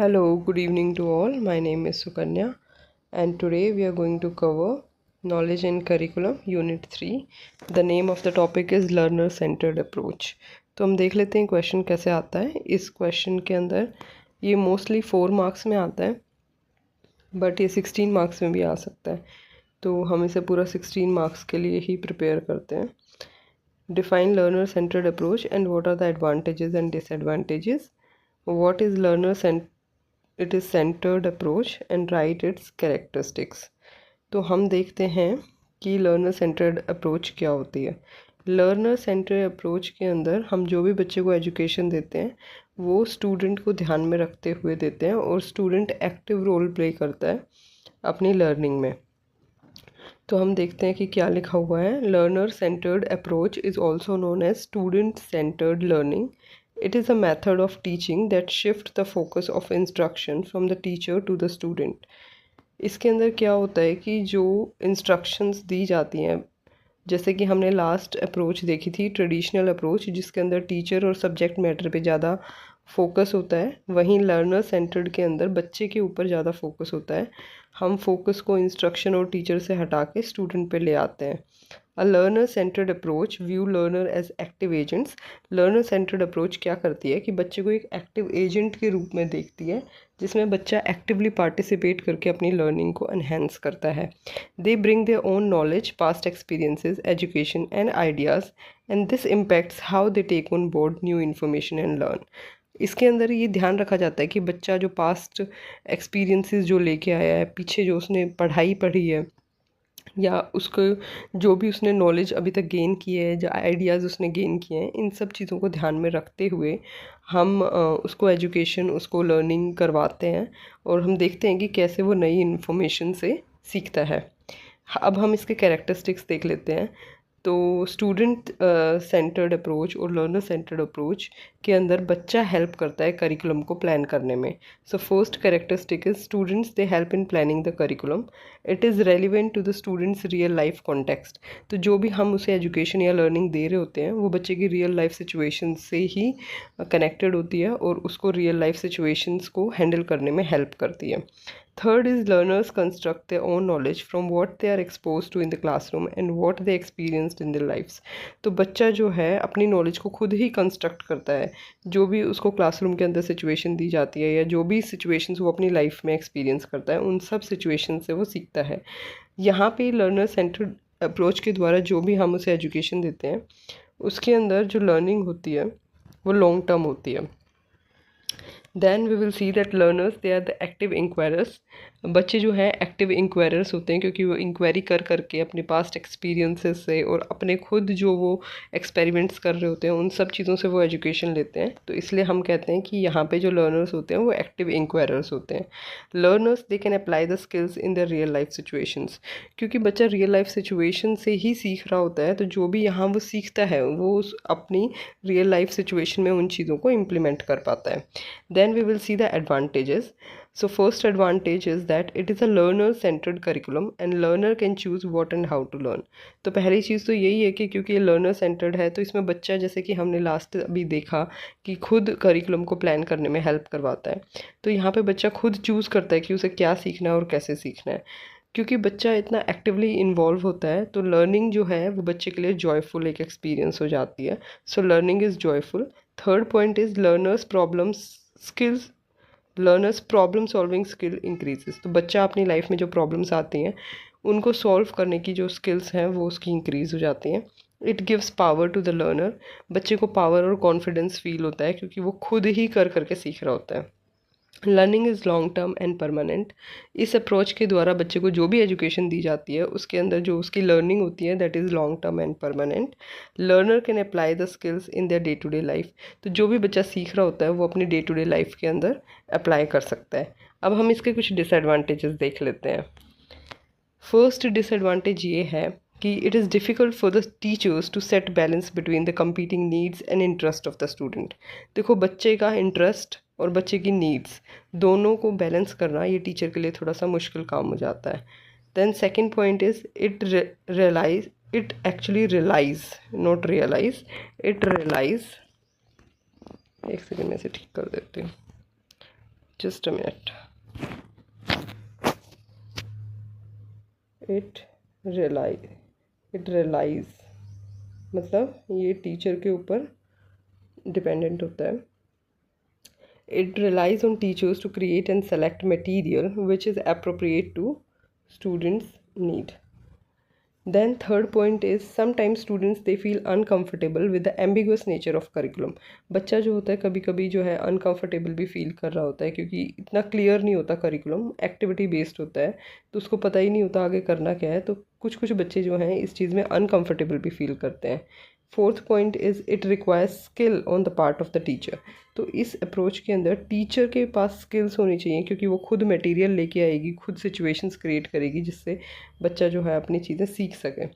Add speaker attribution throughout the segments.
Speaker 1: Hello, good evening to all. My name is Sukanya, and today we are going to cover Knowledge and Curriculum Unit 3. The name of the topic is Learner Centered Approach. तो हम देख लेते हैं question कैसे आता है। इस question के अंदर ये मोस्टली 4 मार्क्स में आता है, बट ये 16 मार्क्स में भी आ सकता है, तो हम इसे पूरा 16 मार्क्स के लिए ही प्रिपेयर करते हैं। Define learner centered approach and what are the advantages and disadvantages. What is it is centered approach and write its characteristics. तो हम देखते हैं कि लर्नर सेंटर्ड अप्रोच क्या होती है। लर्नर सेंटर्ड अप्रोच के अंदर हम जो भी बच्चे को एजुकेशन देते हैं वो स्टूडेंट को ध्यान में रखते हुए देते हैं और स्टूडेंट एक्टिव रोल प्ले करता है अपनी लर्निंग में। तो हम देखते हैं कि क्या लिखा हुआ है। Learner centred approach is also known as student centred learning. It is a method of teaching that shifts the focus of instruction from the teacher to the student. इसके अंदर क्या होता है कि जो इंस्ट्रक्शंस दी जाती हैं, जैसे कि हमने लास्ट अप्रोच देखी थी ट्रेडिशनल अप्रोच, जिसके अंदर टीचर और सब्जेक्ट मैटर पे ज़्यादा फोकस होता है, वहीं लर्नर सेंटर्ड के अंदर बच्चे के ऊपर ज़्यादा फोकस होता है। हम फोकस को इंस्ट्रक्शन और टीचर से हटा के स्टूडेंट पे ले आते हैं। A learner centred approach view learner as active agents. Learner centred approach क्या करती है कि बच्चे को एक एक्टिव एजेंट के रूप में देखती है, जिसमें बच्चा एक्टिवली पार्टिसिपेट करके अपनी लर्निंग को एनहेंस करता है. They bring their own knowledge, past experiences, education and ideas, and this impacts how they take on board new information and learn. इसके अंदर ये ध्यान रखा जाता है कि बच्चा जो पास्ट एक्सपीरियंसेस जो लेके आया है, पीछे जो उसने पढ़ाई पढ़ी है, या उसको जो भी उसने नॉलेज अभी तक गेन की है, जो आइडियाज़ उसने गेन किए हैं, इन सब चीज़ों को ध्यान में रखते हुए हम उसको एजुकेशन, उसको लर्निंग करवाते हैं और हम देखते हैं कि कैसे वो नई इन्फॉर्मेशन से सीखता है। अब हम इसके कैरेक्टरिस्टिक्स देख लेते हैं। तो स्टूडेंट सेंटर्ड अप्रोच और लर्नर सेंटर्ड अप्रोच के अंदर बच्चा हेल्प करता है करिकुलम को प्लान करने में। So first characteristic is students they help in planning the curriculum. It is relevant to the students real life context. तो जो भी हम उसे एजुकेशन या लर्निंग दे रहे होते हैं वो बच्चे की रियल लाइफ सिचुएशन से ही कनेक्टेड होती है और उसको रियल लाइफ सिचुएशंस को हैंडल करने में हेल्प करती है. Third is learners construct their own knowledge from what they are exposed to in the classroom and what they experienced in their lives. तो बच्चा जो है अपनी नॉलेज को खुद ही कंस्ट्रक्ट करता है, जो भी उसको क्लासरूम के अंदर सिचुएशन दी जाती है या जो भी सिचुएशंस वो अपनी लाइफ में एक्सपीरियंस करता है, उन सब सिचुएशन से वो सीखता है. यहाँ पे लर्नर सेंटर्ड अप्रोच के द्वारा जो भी हम उसे एजुकेशन देते हैं उसके अंदर जो लर्निंग होती है वो लॉन्ग टर्म होती है. Then we will see that learners they are the active inquirers. बच्चे जो हैं एक्टिव इंक्वायरर्स होते हैं, क्योंकि वो इंक्वायरी कर करके अपने पास्ट एक्सपीरियंसेस से और अपने खुद जो वो एक्सपेरिमेंट्स कर रहे होते हैं उन सब चीज़ों से वो एजुकेशन लेते हैं. तो इसलिए हम कहते हैं कि यहाँ पे जो लर्नर्स होते हैं वो एक्टिव इंक्वायरर्स होते हैं. Learners they can apply the skills in there real life situations. क्योंकि बच्चा रियल लाइफ सिचुएशन से ही सीख रहा होता है, तो जो भी यहाँ वो सीखता है वो अपनी रियल लाइफ सिचुएशन में उन चीज़ों को इम्प्लीमेंट कर पाता है. Then we will see the advantages. So first advantage is that it is a learner centered curriculum and learner can choose what and how to learn. तो पहली चीज़ तो यही है कि क्योंकि ये learner centered है तो इसमें बच्चा, जैसे कि हमने लास्ट अभी देखा कि खुद करिकुलम को प्लान करने में हेल्प करवाता है, तो यहाँ पे बच्चा खुद चूज़ करता है कि उसे क्या सीखना है और कैसे सीखना है. क्योंकि बच्चा इतना एक्टिवली इन्वॉल्व होता है तो लर्निंग जो है वो बच्चे के लिए जॉयफुल एक एक्सपीरियंस हो जाती है. So learning is joyful. Third point is learners problem solving skill increases. तो बच्चा अपनी लाइफ में जो प्रॉब्लम्स आती हैं उनको सॉल्व करने की जो स्किल्स हैं वो उसकी इंक्रीज़ हो जाती हैं. It gives power to the learner. बच्चे को पावर और कॉन्फिडेंस फील होता है क्योंकि वो खुद ही कर करके सीख रहा होता है. Learning is long term and permanent. इस अप्रोच के द्वारा बच्चे को जो भी एजुकेशन दी जाती है उसके अंदर जो उसकी लर्निंग होती है that is long term and permanent. Learner can apply the skills in their day to day life. तो जो भी बच्चा सीख रहा होता है वो अपनी डे टू डे लाइफ के अंदर अप्लाई कर सकता है. अब हम इसके कुछ डिसएडवांटेजेस देख लेते हैं. फर्स्ट डिसएडवांटेज ये है कि it is difficult for the teachers to set balance between the competing needs and interest of the student. देखो, बच्चे का इंटरेस्ट और बच्चे की नीड्स दोनों को बैलेंस करना ये टीचर के लिए थोड़ा सा मुश्किल काम हो जाता है. Then second point is it relies not realise, it realise. एक सेकेंड में से ठीक कर देती हूँ. Just a minute. It relies मतलब ये टीचर के ऊपर डिपेंडेंट होता है। It relies on teachers to create and select material which is appropriate to students' need. Then third point is sometimes students they feel uncomfortable with the ambiguous nature of curriculum. बच्चा जो होता है कभी कभी जो है uncomfortable भी feel कर रहा होता है क्योंकि इतना क्लियर नहीं होता करिकुलम, एक्टिविटी बेस्ड होता है तो उसको पता ही नहीं होता आगे करना क्या है, तो कुछ कुछ बच्चे जो हैं इस चीज़ में अनकम्फर्टेबल भी फील करते हैं। Fourth point is it requires skill on the part of the teacher. तो इस अप्रोच के अंदर टीचर के पास स्किल्स होनी चाहिए क्योंकि वो खुद मटेरियल लेके आएगी, खुद सिचुएशंस क्रिएट करेगी जिससे बच्चा जो है अपनी चीज़ें सीख सके।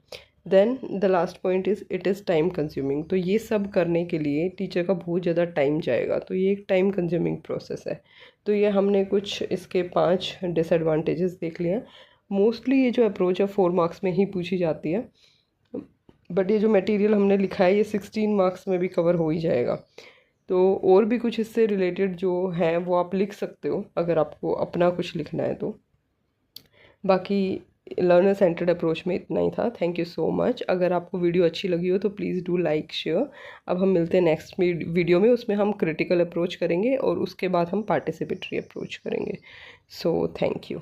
Speaker 1: Then the last point is it is time consuming. तो ये सब करने के लिए टीचर का बहुत ज़्यादा टाइम जाएगा, तो ये एक टाइम कंज्यूमिंग प्रोसेस है। तो ये हमने कुछ इसके 5 डिसएडवांटेजेस देख लिए हैं। मोस्टली ये जो अप्रोच है 4 मार्क्स में ही पूछी जाती है, बट ये जो मटेरियल हमने लिखा है ये 16 मार्क्स में भी कवर हो ही जाएगा। तो और भी कुछ इससे रिलेटेड जो है वो आप लिख सकते हो अगर आपको अपना कुछ लिखना है तो। बाकी लर्नर सेंटर्ड अप्रोच में इतना ही था। Thank you so much. अगर आपको वीडियो अच्छी लगी हो तो प्लीज़ डू लाइक शेयर। अब हम मिलते हैं नेक्स्ट वीडियो में, उसमें हम क्रिटिकल अप्रोच करेंगे और उसके बाद हम पार्टिसिपेटरी अप्रोच करेंगे। So thank you.